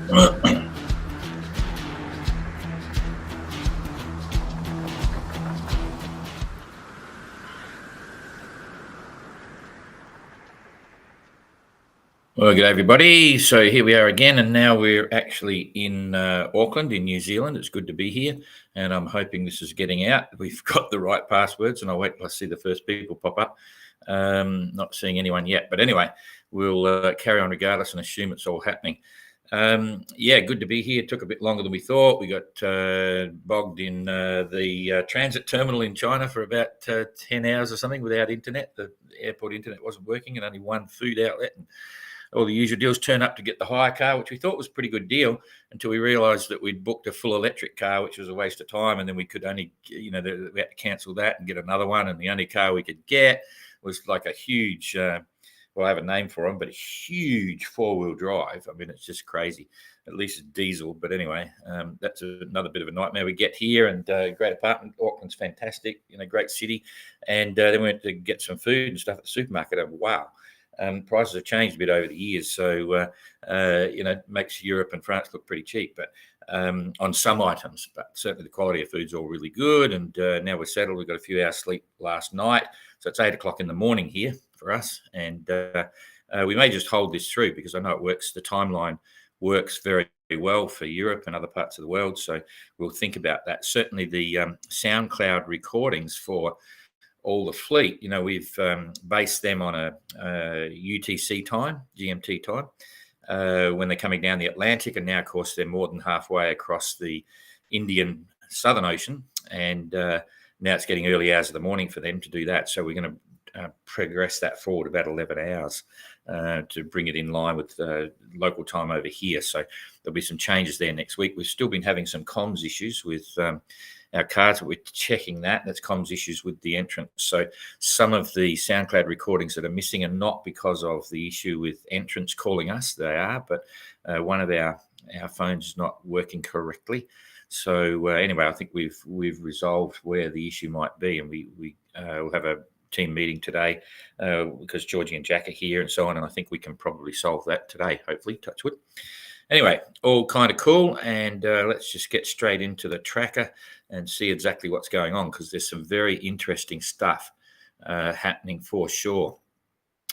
Well, good day, everybody. So here we are again, and now we're actually in Auckland, in New Zealand. It's good to be here, and I'm hoping this is getting out. We've got the right passwords, and I'll wait till I see the first people pop up. Not seeing anyone yet, but anyway, we'll carry on regardless and assume it's all happening. Yeah, good to be here. It took a bit longer than we thought. We got bogged in the transit terminal in China for about 10 hours or something without internet. The airport internet wasn't working, and only one food outlet. And all the usual deals. Turn up to get the hire car, which we thought was a pretty good deal until we realised that we'd booked a full electric car, which was a waste of time. And then we could only, we had to cancel that and get another one. And the only car we could get was like a huge, well, I have a name for them, but a huge four-wheel drive. I mean, it's just crazy. At least it's diesel. But anyway, that's another bit of a nightmare. We get here and great apartment. Auckland's fantastic, great city. And then we went to get some food and stuff at the supermarket. And wow. Prices have changed a bit over the years, so makes Europe and France look pretty cheap, but on some items. But certainly the quality of food's all really good, and now we're settled. We got a few hours sleep last night, so it's 8 o'clock in the morning here for us, and we may just hold this through because I know it works. The timeline works very well for Europe and other parts of the world, so we'll think about that. Certainly the SoundCloud recordings for all the fleet, we've based them on a UTC time, GMT time, when they're coming down the Atlantic. And now, of course, they're more than halfway across the Indian Southern Ocean. And now it's getting early hours of the morning for them to do that. So we're going to progress that forward about 11 hours to bring it in line with local time over here. So there'll be some changes there next week. We've still been having some comms issues with our cards, but we're checking that. That's comms issues with the entrance. So some of the SoundCloud recordings that are missing are not because of the issue with entrance calling us. They are, but one of our phones is not working correctly. So anyway, I think we've resolved where the issue might be, and we will have a team meeting today because Georgie and Jack are here and so on, and I think we can probably solve that today, hopefully, touch wood. Anyway, all kind of cool, and let's just get straight into the tracker and see exactly what's going on, because there's some very interesting stuff happening for sure,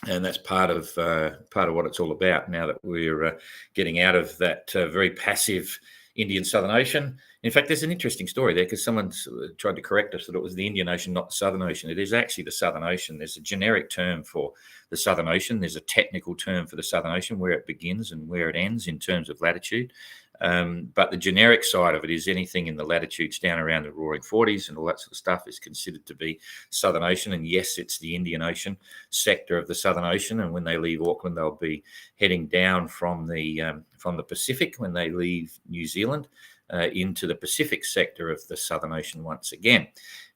and that's part of what it's all about now that we're getting out of that very passive Indian Southern Ocean. In fact, there's an interesting story there because someone's tried to correct us that it was the Indian Ocean, not the Southern Ocean. It is actually the Southern Ocean. There's a generic term for the Southern Ocean. There's a technical term for the Southern Ocean, where it begins and where it ends in terms of latitude. But the generic side of it is anything in the latitudes down around the Roaring Forties and all that sort of stuff is considered to be Southern Ocean. And yes, it's the Indian Ocean sector of the Southern Ocean. And when they leave Auckland, they'll be heading down from the Pacific when they leave New Zealand. Into the Pacific sector of the Southern Ocean once again.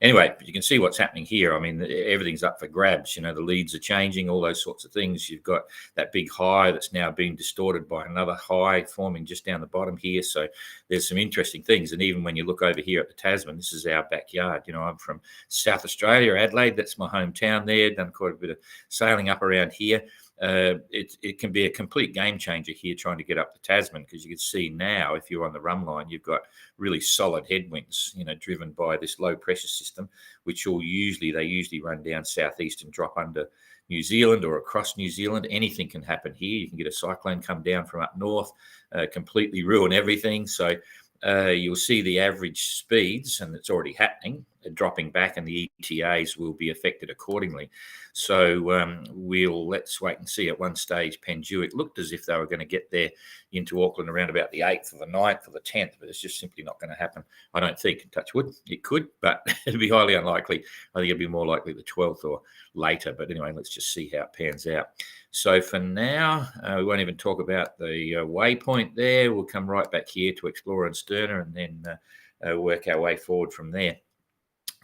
Anyway, you can see what's happening here. I mean, everything's up for grabs. The leads are changing, all those sorts of things. You've got that big high that's now being distorted by another high forming just down the bottom here. So there's some interesting things. And even when you look over here at the Tasman, this is our backyard. I'm from South Australia, Adelaide. That's my hometown there. Done quite a bit of sailing up around here. It can be a complete game changer here trying to get up the Tasman, because you can see now, if you're on the run line, you've got really solid headwinds, driven by this low pressure system, which they usually run down southeast and drop under New Zealand or across New Zealand. Anything can happen here. You can get a cyclone come down from up north, completely ruin everything. So you'll see the average speeds, and it's already happening, dropping back, and the ETAs will be affected accordingly. So let's wait and see. At one stage, Penju, it looked as if they were going to get there into Auckland around about the 8th or the 9th or the 10th, but it's just simply not going to happen. I don't think, touch wood, it could, but it'd be highly unlikely. I think it'd be more likely the 12th or later. But anyway, let's just see how it pans out. So for now, we won't even talk about the waypoint there. We'll come right back here to Explorer and Sterner, and then work our way forward from there.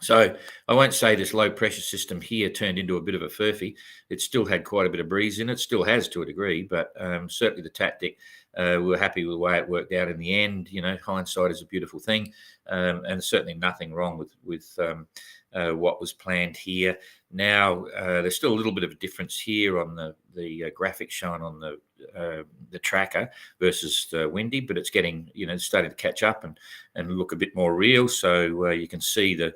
So I won't say this low pressure system here turned into a bit of a furphy. It still had quite a bit of breeze in it, still has to a degree, but certainly the tactic, we were happy with the way it worked out in the end. Hindsight is a beautiful thing, and certainly nothing wrong with what was planned here. Now, there's still a little bit of a difference here on the graphic shown on the the tracker versus windy, but it's getting, starting to catch up and look a bit more real. So you can see the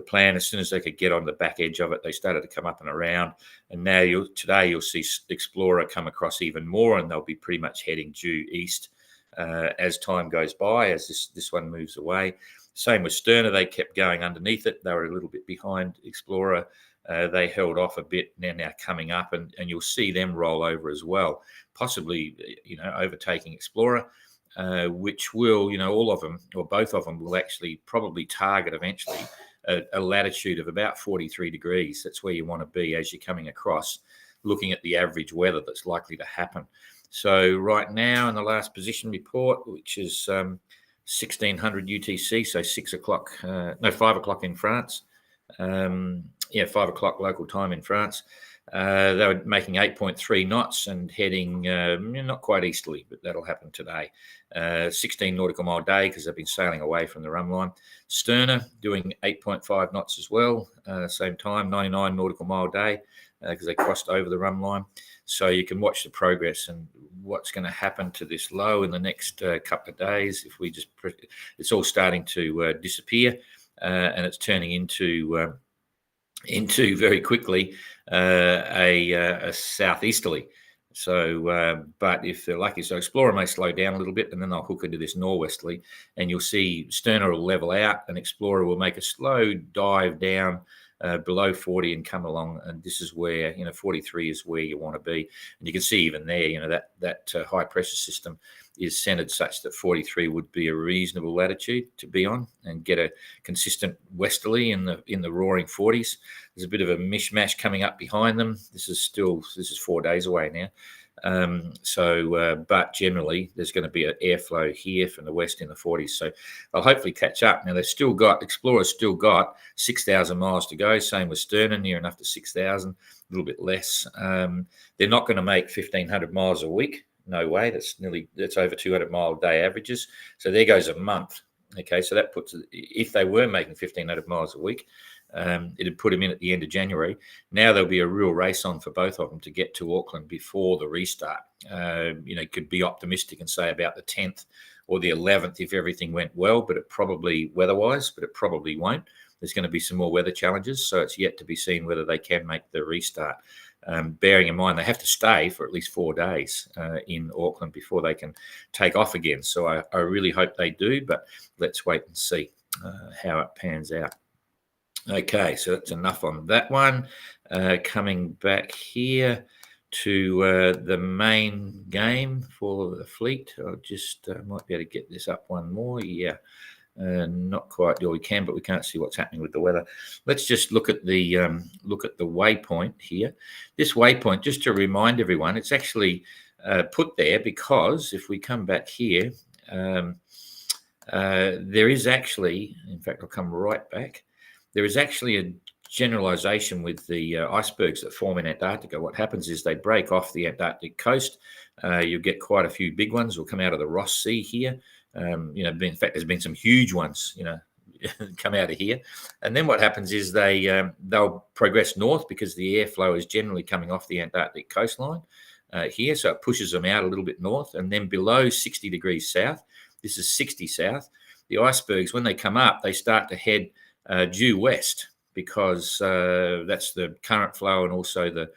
plan. As soon as they could get on the back edge of it, they started to come up and around. And now today you'll see Explorer come across even more, and they'll be pretty much heading due east as time goes by, as this one moves away. Same with Sterner. They kept going underneath it. They were a little bit behind Explorer. They held off a bit. Now coming up, and you'll see them roll over as well, possibly overtaking Explorer, which will, all of them or both of them will actually probably target eventually a latitude of about 43 degrees. That's where you want to be as you're coming across, looking at the average weather that's likely to happen. So right now in the last position report, which is 1600 UTC, so 5 o'clock in France. 5 o'clock local time in France. They were making 8.3 knots and heading not quite easterly, but that'll happen today. 16 nautical mile day because they've been sailing away from the run line. Sterner doing 8.5 knots as well, same time, 99 nautical mile day because they crossed over the run line. So you can watch the progress and what's going to happen to this low in the next couple of days. If we just, it's all starting to disappear and it's turning into very quickly a southeasterly. So, but if they're lucky, so Explorer may slow down a little bit and then they'll hook into this norwesterly, and you'll see Sterner will level out and Explorer will make a slow dive down below 40 and come along. And this is where, 43 is where you want to be. And you can see even there, that high pressure system is centered such that 43 would be a reasonable latitude to be on and get a consistent westerly in the roaring 40s. There's a bit of a mishmash coming up behind them. This is 4 days away now. But generally there's going to be an airflow here from the west in the 40s. So they'll hopefully catch up. Now Explorer's still got 6,000 miles to go. Same with Sterner, near enough to 6,000, a little bit less. They're not going to make 1,500 miles a week. No way. That's over 200 mile a day averages. So there goes a month. Okay. So that puts, if they were making 1,500 miles a week, it'd put them in at the end of January. Now there'll be a real race on for both of them to get to Auckland before the restart. Could be optimistic and say about the 10th or the 11th if everything went well, but it probably weather-wise, but it probably won't. There's going to be some more weather challenges, so it's yet to be seen whether they can make the restart. Bearing in mind they have to stay for at least 4 days in Auckland before they can take off again. So I really hope they do, but let's wait and see how it pans out. Okay, so that's enough on that one. Coming back here to the main game for the fleet. I'll just might be able to get this up one more. Yeah, not quite. Yeah, we can, but we can't see what's happening with the weather. Let's just look at the waypoint here. This waypoint, just to remind everyone, it's actually put there because if we come back here, there is actually, in fact, I'll come right back. There is actually a generalization with the icebergs that form in Antarctica. What happens is they break off the Antarctic coast. You get quite a few big ones will come out of the Ross Sea here. In fact, there's been some huge ones, come out of here. And then what happens is they'll progress north because the airflow is generally coming off the Antarctic coastline here. So it pushes them out a little bit north. And then below 60 degrees south, this is 60 south, the icebergs, when they come up, they start to head due west because that's the current flow and also the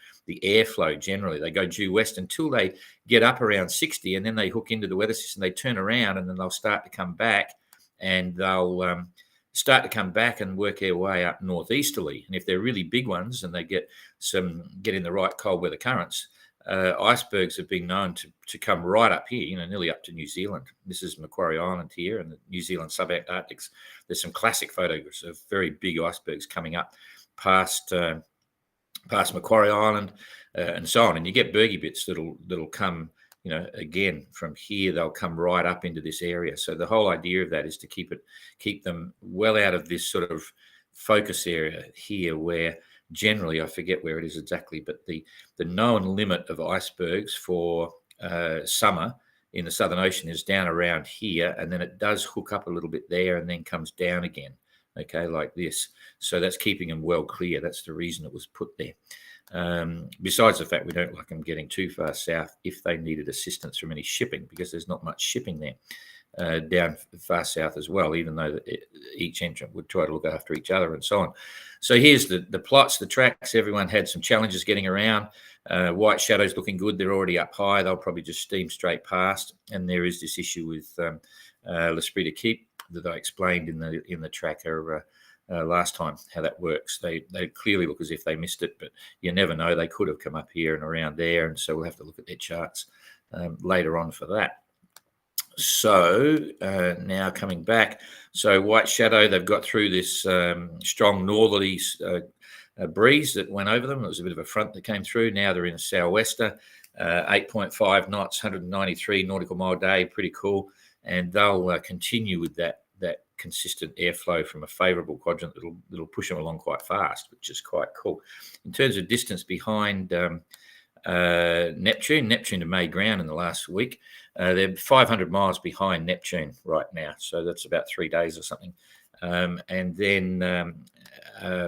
airflow generally. They go due west until they get up around 60 and then they hook into the weather system. They turn around and then they'll start to come back and they'll start to come back and work their way up northeasterly. And if they're really big ones and they get in the right cold weather currents, icebergs have been known to come right up here, nearly up to New Zealand. This is Macquarie Island here and the New Zealand subantarctics. There's some classic photographs of very big icebergs coming up past Macquarie Island and so on. And you get Bergy bits that'll come, again from here, they'll come right up into this area. So the whole idea of that is to keep them well out of this sort of focus area here where generally, I forget where it is exactly, but the known limit of icebergs for summer in the Southern Ocean is down around here, and then it does hook up a little bit there and then comes down again, okay, like this. So that's keeping them well clear. That's the reason it was put there. Besides the fact we don't like them getting too far south if they needed assistance from any shipping, because there's not much shipping there down far south as well, even though each entrant would try to look after each other and so on. So here's the plots, the tracks. Everyone had some challenges getting around. White Shadow's looking good. They're already up high. They'll probably just steam straight past. And there is this issue with L'Esprit de Keep that I explained in the tracker last time, how that works. They clearly look as if they missed it, but you never know. They could have come up here and around there, and so we'll have to look at their charts later on for that. So now coming back, so White Shadow, they've got through this strong northerly breeze that went over them. It was a bit of a front that came through. Now they're in a sou'wester, 8.5 knots, 193 nautical mile a day, pretty cool. And they'll continue with that consistent airflow from a favourable quadrant that'll push them along quite fast, which is quite cool. In terms of distance behind Neptune have made ground in the last week. They're 500 miles behind Neptune right now, so that's about 3 days or something. And then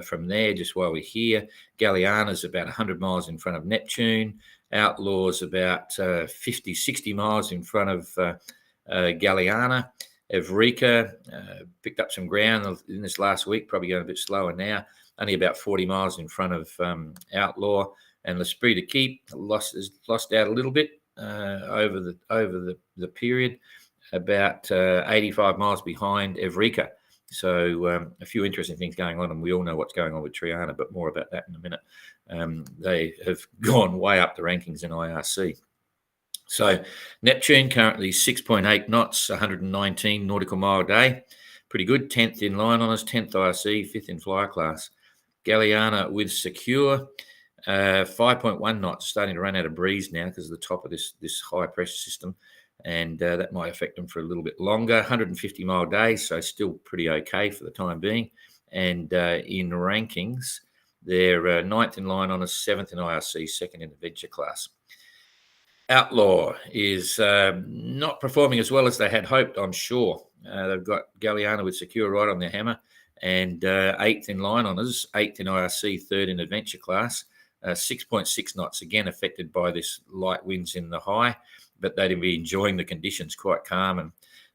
from there, just while we're here, Galiana's about 100 miles in front of Neptune. Outlaw's about 50, 60 miles in front of Galiana. Evrika picked up some ground in this last week, probably going a bit slower now, only about 40 miles in front of Outlaw. And L'Esprit de Keep has lost out a little bit over the period, about 85 miles behind Evrika. So a few interesting things going on, and we all know what's going on with Triana, but more about that in a minute. They have gone way up the rankings in IRC. So Neptune currently 6.8 knots, 119 nautical mile a day. Pretty good, 10th in line on us, 10th IRC, 5th in flyer class. Galiana with Secure, 5.1 knots, starting to run out of breeze now because of the top of this high pressure system, and that might affect them for a little bit longer. 150 mile day, so still pretty okay for the time being. And in rankings, they're 9th in line on us, 7th in IRC, 2nd in adventure class. Outlaw is not performing as well as they had hoped, I'm sure. They've got Galiana with Secure right on their hammer, and 8th in line on us, 8th in IRC, 3rd in adventure class. 6.6 knots, again affected by this light winds in the high, but they'd be enjoying the conditions, quite calm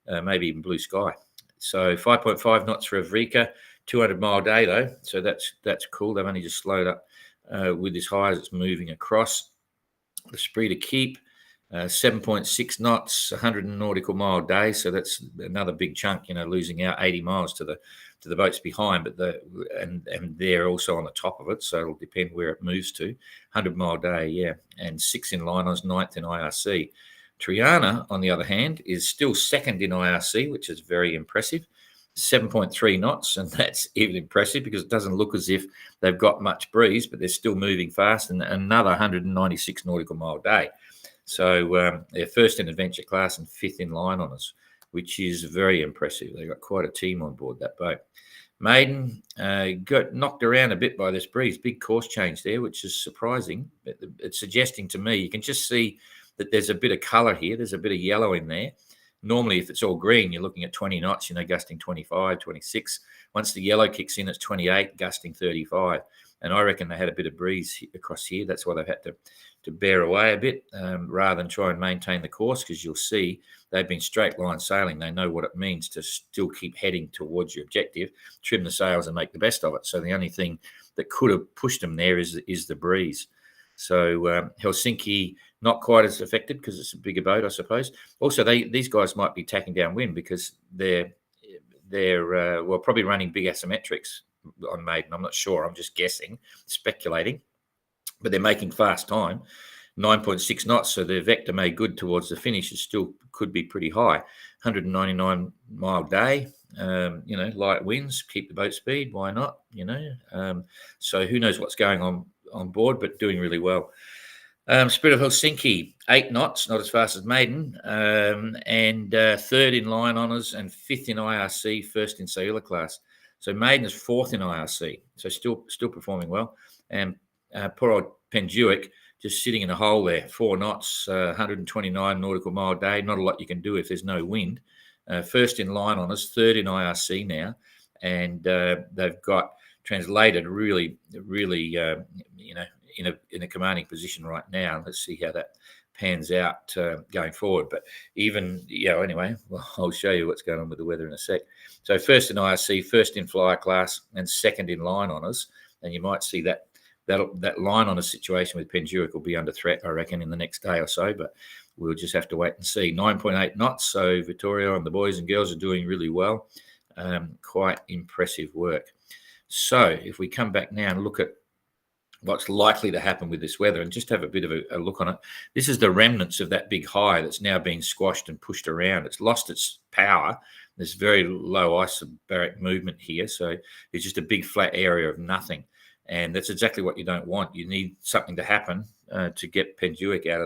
and maybe even blue sky. So 5.5 knots for Evrika, 200 mile day though, so that's cool. They've only just slowed up with this high as it's moving across. The L'Esprit de Keep, 7.6 knots, 100 nautical mile day, so that's another big chunk, losing out 80 miles to the boats behind, but and they're also on the top of it, so it'll depend where it moves to. 100 mile day, yeah, and 6th in line on 9th in IRC. Triana, on the other hand, is still 2nd in IRC, which is very impressive. 7.3 knots, and that's even impressive because it doesn't look as if they've got much breeze, but they're still moving fast, and another 196 nautical mile day. So they're 1st in adventure class and 5th in line on us, which is very impressive. They've got quite a team on board that boat. Maiden got knocked around a bit by this breeze. Big course change there, which is surprising. It's suggesting to me, you can just see that there's a bit of colour here. There's a bit of yellow in there. Normally, if it's all green, you're looking at 20 knots, gusting 25, 26. Once the yellow kicks in, it's 28, gusting 35. And I reckon they had a bit of breeze across here. That's why they've had to bear away a bit rather than try and maintain the course, because you'll see they've been straight line sailing. They know what it means to still keep heading towards your objective, trim the sails and make the best of it. So the only thing that could have pushed them there is the breeze. So Helsinki, not quite as affected because it's a bigger boat, I suppose. Also, these guys might be tacking downwind because they're probably running big asymmetrics on Maiden. I'm not sure. I'm just guessing, speculating. But they're making fast time, 9.6 knots. So their vector made good towards the finish. It still could be pretty high. 199 mile day, light winds, keep the boat speed. Why not? So who knows what's going on board, but doing really well. Spirit of Helsinki, 8 knots, not as fast as Maiden, and 3rd in line honours and 5th in IRC, 1st in sailor class. So Maiden is 4th in IRC, so still performing well. And poor old Penduic just sitting in a hole there, 4 knots, 129 nautical mile a day. Not a lot you can do if there's no wind. 1st in line honours, 3rd in IRC now, and they've got translated really, really, in a commanding position right now. Let's see how that pans out going forward. But even, anyway, well, I'll show you what's going on with the weather in a sec. So first in IRC, first in flyer class, and second in line honours. And you might see that line honours situation with Penduic will be under threat, I reckon, in the next day or so. But we'll just have to wait and see. 9.8 knots. So Vittorio and the boys and girls are doing really well. Quite impressive work. So if we come back now and look at what's likely to happen with this weather and just have a bit of a look on it. This is the remnants of that big high that's now being squashed and pushed around. It's lost its power. There's very low isobaric movement here. So it's just a big flat area of nothing. And that's exactly what you don't want. You need something to happen to get Penduic out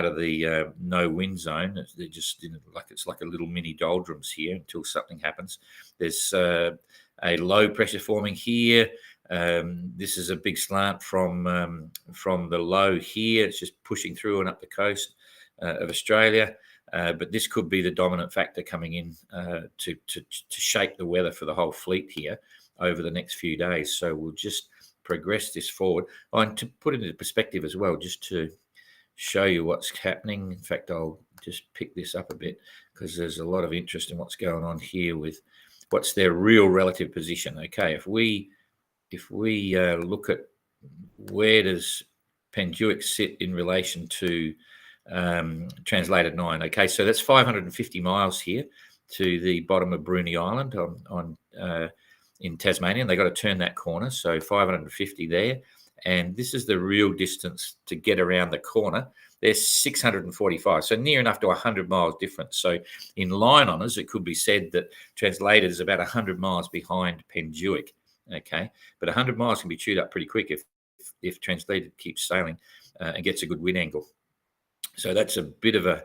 of the no wind zone. They're just it's like a little mini doldrums here until something happens. There's a low pressure forming here. This is a big slant from the low here. It's just pushing through and up the coast of Australia. But this could be the dominant factor coming in to shape the weather for the whole fleet here over the next few days. So we'll just progress this forward. And to put it into perspective as well, just to show you what's happening. In fact, I'll just pick this up a bit because there's a lot of interest in what's going on here with what's their real relative position. Okay, if we look at where does Penduic sit in relation to translated 9. Okay, so that's 550 miles here to the bottom of Bruny Island in Tasmania, and they got to turn that corner, so 550 there. And this is the real distance to get around the corner. There's 645, so near enough to 100 miles difference. So in line honours, it could be said that translated is about 100 miles behind Penduic. Okay, but 100 miles can be chewed up pretty quick if translated keeps sailing and gets a good wind angle. So that's a bit of a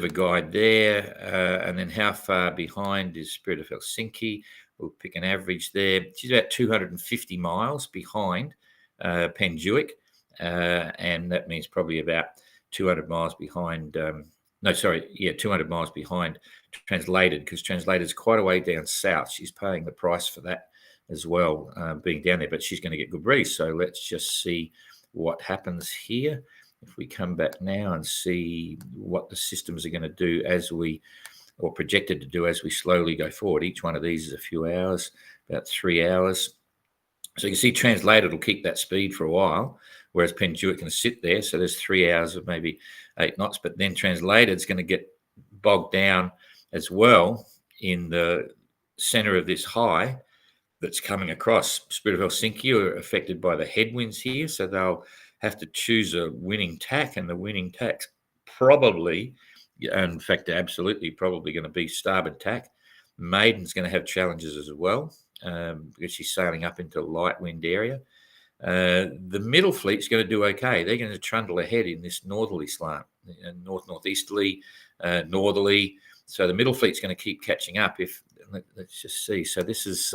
guide there. And then how far behind is Spirit of Helsinki? We'll pick an average there. She's about 250 miles behind Penduic, and that means probably about 200 miles behind. 200 miles behind translated, because translated is quite a way down south. She's paying the price for that as well, being down there, but she's going to get good breeze. So let's just see what happens here. If we come back now and see what the systems are going to do or projected to do as we slowly go forward. Each one of these is a few hours, about 3 hours. So you can see translated will keep that speed for a while, whereas Penduic can sit there. So there's 3 hours of maybe 8 knots, but then translated is going to get bogged down as well in the center of this high that's coming across. Spirit of Helsinki are affected by the headwinds here, so they'll have to choose a winning tack, and the winning tack's probably, in fact, absolutely probably going to be starboard tack. Maiden's going to have challenges as well because she's sailing up into light wind area. The middle fleet's going to do okay. They're going to trundle ahead in this northerly slant, northeasterly, northerly. So the middle fleet's going to keep catching up. Let's just see. So this is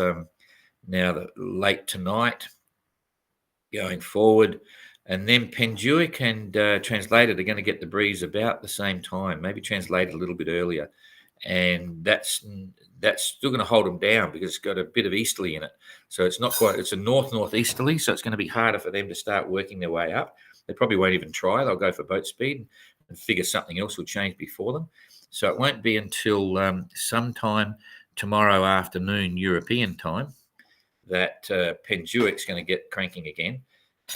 now the late tonight going forward. And then Penduic and translated are going to get the breeze about the same time, maybe translated a little bit earlier. And that's still going to hold them down because it's got a bit of easterly in it. So it's a northeasterly, so it's going to be harder for them to start working their way up. They probably won't even try. They'll go for boat speed and figure something else will change before them. So it won't be until sometime tomorrow afternoon European time that Penduic's going to get cranking again.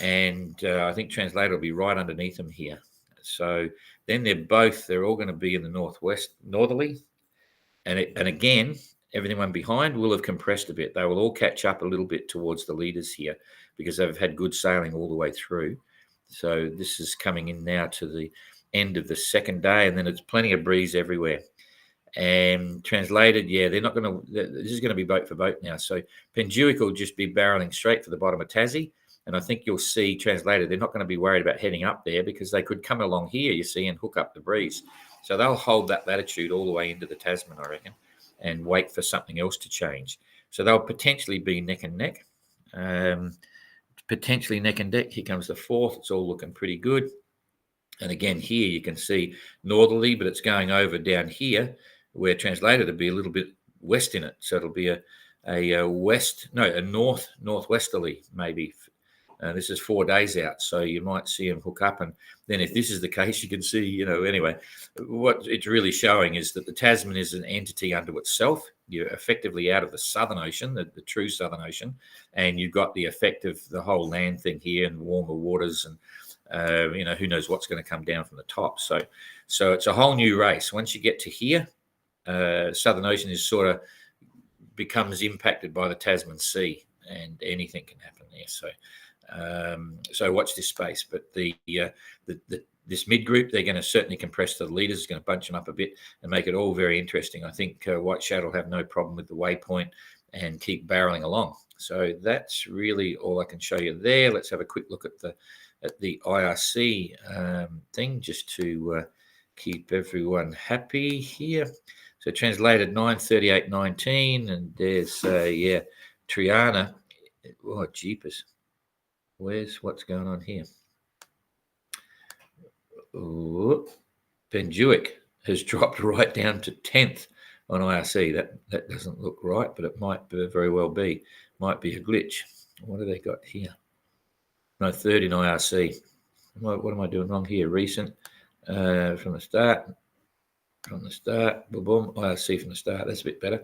And I think translator will be right underneath them here. So then they're all going to be in the northerly. And again, everyone behind will have compressed a bit. They will all catch up a little bit towards the leaders here because they've had good sailing all the way through. So this is coming in now to the end of the second day, and then it's plenty of breeze everywhere. And translated, they're not going to. This is going to be boat for boat now. So Penduic will just be barreling straight for the bottom of Tassie. And I think you'll see translated, they're not going to be worried about heading up there because they could come along here, you see, and hook up the breeze. So they'll hold that latitude all the way into the Tasman, I reckon, and wait for something else to change. So they'll potentially be neck and neck. Potentially neck and neck. Here comes the fourth. It's all looking pretty good. And again, here you can see northerly, but it's going over down here where translated will be a little bit west in it. So it'll be a northwesterly maybe This is 4 days out, so you might see them hook up. And then if this is the case, you can see, anyway, what it's really showing is that the Tasman is an entity unto itself. You're effectively out of the Southern Ocean, the true Southern Ocean, and you've got the effect of the whole land thing here and warmer waters and, who knows what's going to come down from the top. So it's a whole new race. Once you get to here, Southern Ocean is sort of becomes impacted by the Tasman Sea, and anything can happen there. So watch this space. But this mid group, they're going to certainly compress the leaders, going to bunch them up a bit and make it all very interesting. I think White Shadow will have no problem with the Waypoint and keep barreling along. So that's really all I can show you there. Let's have a quick look at the IRC thing, just to keep everyone happy here. So translated 9:38:19, and there's Triana. Oh, jeepers. What's going on here? Ooh, Penjuic has dropped right down to 10th on IRC. That doesn't look right, but it might very well be. Might be a glitch. What have they got here? No, 3rd in IRC. What am I doing wrong here? Recent from the start. From the start, boom, boom, IRC from the start. That's a bit better.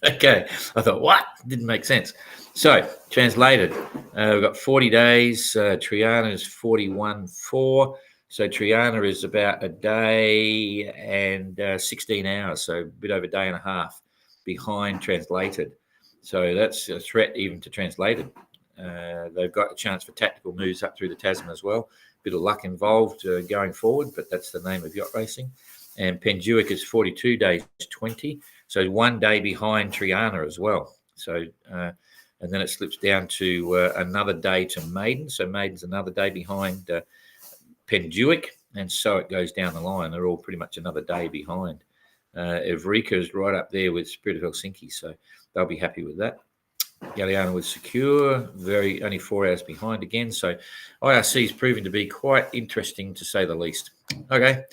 Okay. I thought, what? Didn't make sense. So, translated. We've got 40 days. Triana is 41.4. So, Triana is about a day and 16 hours. So, a bit over a day and a half behind translated. So, that's a threat even to translated. They've got a chance for tactical moves up through the Tasman as well. Bit of luck involved going forward, but that's the name of yacht racing. And Penjuic is 42 days 20, so 1 day behind Triana as well. So and then it slips down to another day to Maiden. So Maiden's another day behind Penjuic, and so it goes down the line. They're all pretty much another day behind. Evrika is right up there with Spirit of Helsinki, so they'll be happy with that. Galliano was secure, only 4 hours behind again. So IRC is proving to be quite interesting, to say the least. Okay.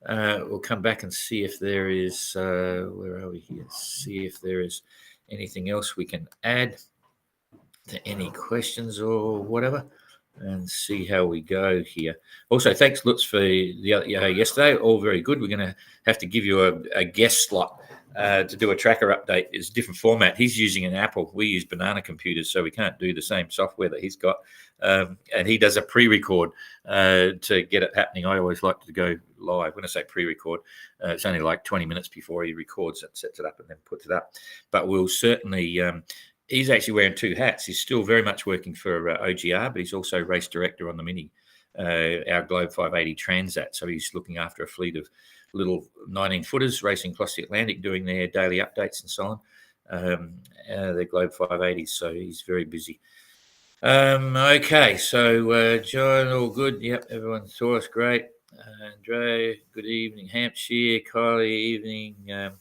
We'll come back and see if there is, where are we here? See if there is anything else we can add to any questions or whatever, and see how we go here. Also, thanks, Lutz, for yesterday. All very good. We're going to have to give you a guest slot to do a tracker update. It's a different format. He's using an Apple. We use banana computers, so we can't do the same software that he's got. And he does a pre-record to get it happening. I always like to go live. When I say pre-record, it's only like 20 minutes before he records it, sets it up, and then puts it up. But we'll certainly... he's actually wearing 2 hats. He's still very much working for OGR, but he's also race director on the Mini, our Globe 580 Transat. So he's looking after a fleet of little 19-footers racing across the Atlantic, doing their daily updates and so on. They're Globe 580s, so he's very busy. Okay, so John, all good. Yep, everyone saw us. Great. Andre, good evening. Hampshire, Kylie, evening.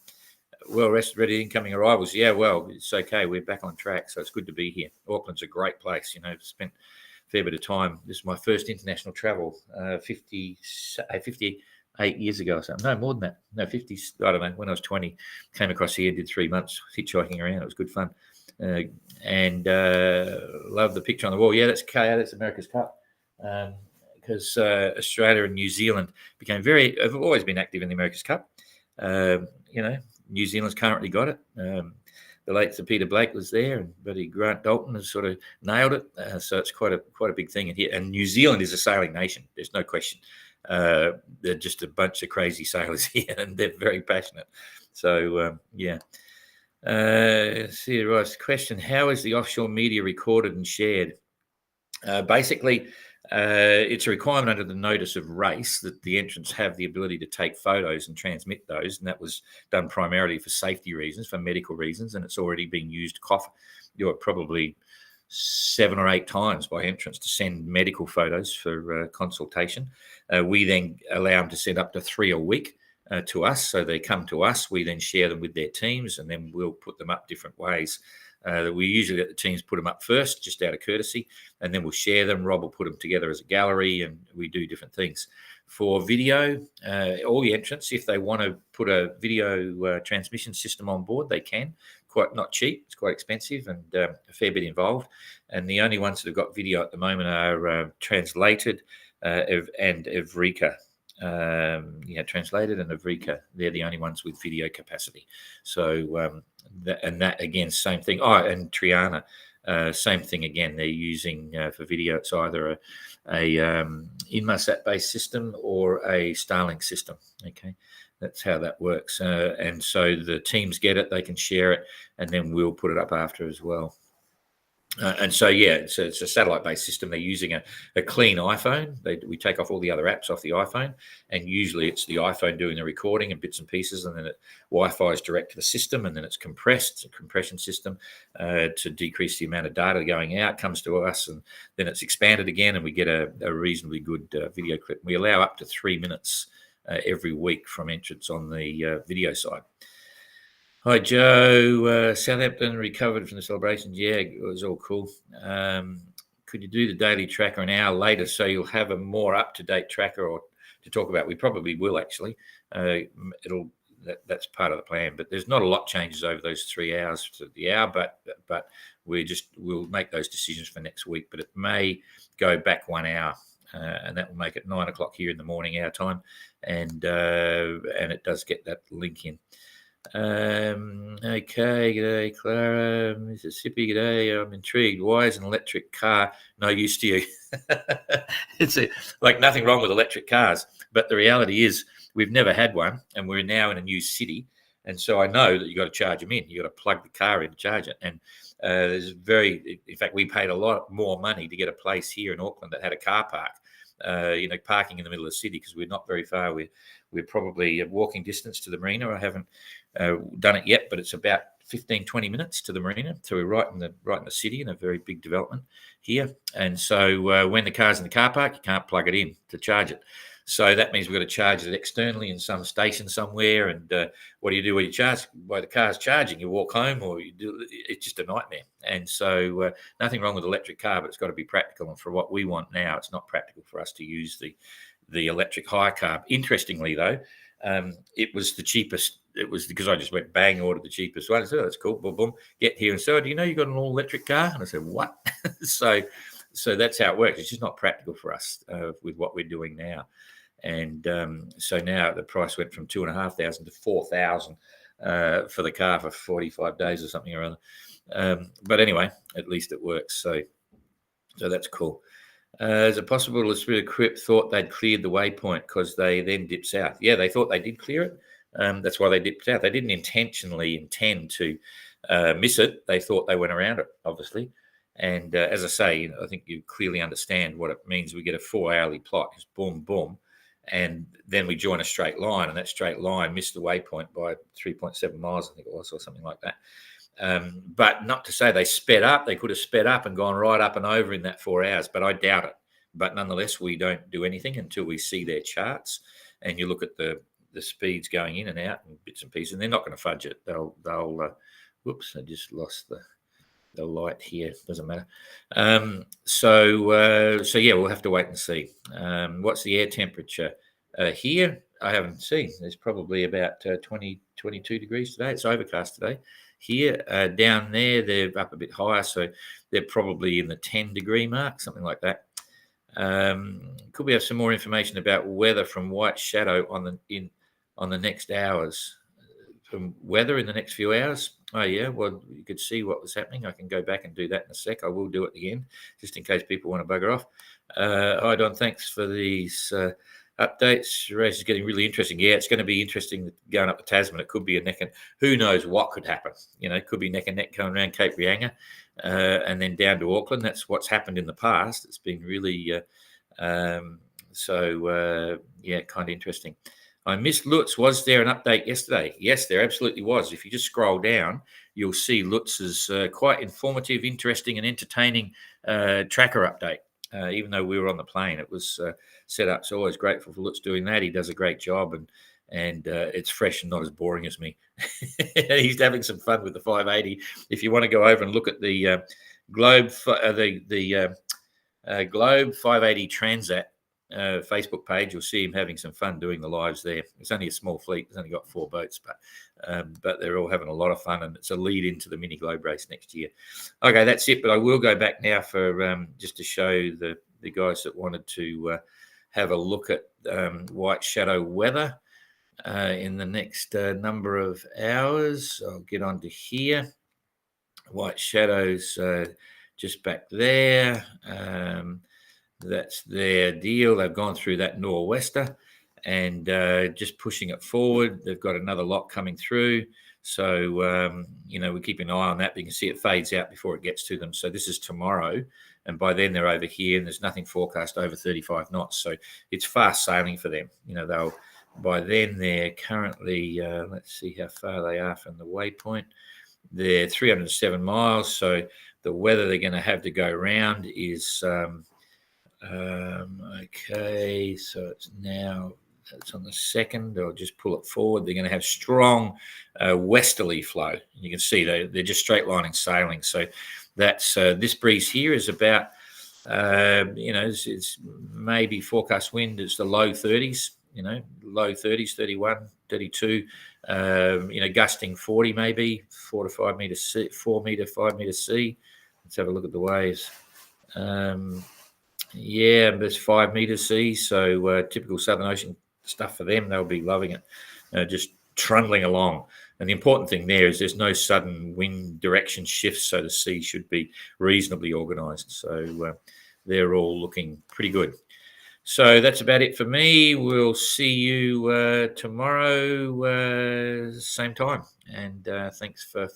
Well rested, ready incoming arrivals. Yeah, well, it's okay. We're back on track, so it's good to be here. Auckland's a great place. Spent a fair bit of time. This is my first international travel, 58 years ago or something. No, more than that. No, 50, I don't know, when I was 20. Came across here, did 3 months hitchhiking around. It was good fun. And love the picture on the wall. Yeah, that's KO. That's America's Cup. Because Australia and New Zealand have always been active in the America's Cup. New Zealand's currently got it. The late Sir Peter Blake was there, and Buddy Grant Dalton has sort of nailed it. So it's quite a big thing in here. And New Zealand is a sailing nation. There's no question. They're just a bunch of crazy sailors here, and they're very passionate. So yeah. See, right. Question: how is the offshore media recorded and shared? Basically, it's a requirement under the notice of race that the entrants have the ability to take photos and transmit those, and that was done primarily for safety reasons, for medical reasons, and it's already been used probably 7 or 8 times by entrants to send medical photos for consultation. We then allow them to send up to 3 a week to us, so they come to us. We then share them with their teams, and then we'll put them up different ways. We usually let the teams put them up first, just out of courtesy, and then we'll share them. Rob will put them together as a gallery, and we do different things. For video, all the entrants, if they want to put a video transmission system on board, they can. quite not cheap. It's quite expensive and a fair bit involved. And the only ones that have got video at the moment are Translated and Evrika. Translated and Evrika. They're the only ones with video capacity. So that again, same thing. Oh, and Triana, same thing again. They're using for video. It's either a Inmarsat based system or a Starlink system. Okay, that's how that works. And so the teams get it, they can share it, and then we'll put it up after as well. And so, yeah, it's a satellite-based system. They're using a clean iPhone. We take off all the other apps off the iPhone, and usually it's the iPhone doing the recording and bits and pieces, and then Wi-Fi is direct to the system, and then it's compressed. It's a compression system to decrease the amount of data going out, comes to us, and then it's expanded again, and we get a reasonably good video clip. We allow up to 3 minutes every week from entrance on the video side. Hi, Joe. Southampton recovered from the celebrations. Yeah, it was all cool. Could you do the daily tracker an hour later so you'll have a more up-to-date tracker or to talk about? We probably will, actually. That's part of the plan. But there's not a lot changes over those 3 hours to the hour, but we'll make those decisions for next week. But it may go back 1 hour. And that will make it 9 o'clock here in the morning, our time. And it does get that link in. Okay, g'day Clara, Mississippi, g'day. I'm intrigued. Why is an electric car no use to you? It's like nothing wrong with electric cars, but the reality is we've never had one, and we're now in a new city, and so I know that you got to charge them in. You got to plug the car in to charge it, and in fact, we paid a lot more money to get a place here in Auckland that had a car park. Parking in the middle of the city because we're not very far. We're probably a walking distance to the marina. I haven't done it yet, but it's about 15, 20 minutes to the marina. So we're right in the city in a very big development here. And so when the car's in the car park, you can't plug it in to charge it. So that means we've got to charge it externally in some station somewhere. And what do you do when you charge? While the car's charging, you walk home, or it's just a nightmare. And so nothing wrong with electric car, but it's got to be practical. And for what we want now, it's not practical for us to use the electric hire car. Interestingly, though, it was the cheapest. It was because I just went bang, ordered the cheapest one. I said, oh, that's cool. Boom, boom. Get here. And so, do you know you got an all electric car? And I said, what? So that's how it works. It's just not practical for us with what we're doing now. And so now the price went from $2,500 to $4,000 for the car for 45 days or something or other. But anyway, at least it works. So that's cool. Is it possible the Spirit of Crip thought they'd cleared the Waypoint because they then dipped south? Yeah, they thought they did clear it. That's why they dipped south. They didn't intentionally intend to miss it. They thought they went around it, obviously. And as I say, I think you clearly understand what it means. We get a 4-hourly plot. It's boom, boom. And then we join a straight line, and that straight line missed the waypoint by 3.7 miles, I think it was, or something like that. But not to say they sped up. They could have sped up and gone right up and over in that 4 hours, but I doubt it. But nonetheless, we don't do anything until we see their charts, and you look at the speeds going in and out and bits and pieces, and they're not going to fudge it. They'll whoops, I just lost the light here. Doesn't matter. So yeah, we'll have to wait and see. What's the air temperature here? I haven't seen. There's probably about 20, 22 degrees today. It's overcast today. Here, down there, they're up a bit higher, so they're probably in the 10-degree mark, something like that. Could we have some more information about weather from White Shadow on the next hours? From weather in the next few hours? Oh, yeah. Well, you could see what was happening. I can go back and do that in a sec. I will do it again, just in case people want to bugger off. Hi, Don. Thanks for these updates. The race is getting really interesting. Yeah, it's going to be interesting going up the Tasman. It could be a neck and who knows what could happen. It could be neck and neck going around Cape Reinga and then down to Auckland. That's what's happened in the past. It's been really yeah, kind of interesting. I missed Lutz. Was there an update yesterday? Yes, there absolutely was. If you just scroll down, you'll see Lutz's quite informative, interesting, and entertaining tracker update. Even though we were on the plane, it was set up. So always grateful for Lutz doing that. He does a great job, and it's fresh and not as boring as me. He's having some fun with the 580. If you want to go over and look at the Globe, Globe 580 Transat Facebook page, you'll see him having some fun doing the lives there. It's only a small fleet. It's only got 4 boats, but they're all having a lot of fun, and it's a lead into the mini globe race next year. Okay, that's it. But I will go back now for just to show the guys that wanted to have a look at white shadow weather in the next number of hours. I'll get onto here. White shadows just back there. That's their deal. They've gone through that nor'wester and just pushing it forward. They've got another lot coming through. So, we keep an eye on that. But you can see it fades out before it gets to them. So this is tomorrow. And by then they're over here and there's nothing forecast over 35 knots. So it's fast sailing for them. By then they're currently, let's see how far they are from the waypoint. They're 307 miles. So the weather they're going to have to go around is... okay, so it's on the 2nd. I'll just pull it forward. They're going to have strong westerly flow. You can see they're just straight lining sailing. So that's this breeze here is about, it's maybe forecast wind. It's the low 30s, low 30s, 31, 32, gusting 40 maybe, 4 to 5 meter C, 4 meter, 5 meter C. Let's have a look at the waves. Yeah, there's 5 meters C, so typical Southern Ocean stuff for them. They'll be loving it, just trundling along. And the important thing there is there's no sudden wind direction shifts, so the sea should be reasonably organised. So they're all looking pretty good. So that's about it for me. We'll see you tomorrow, same time. And thanks for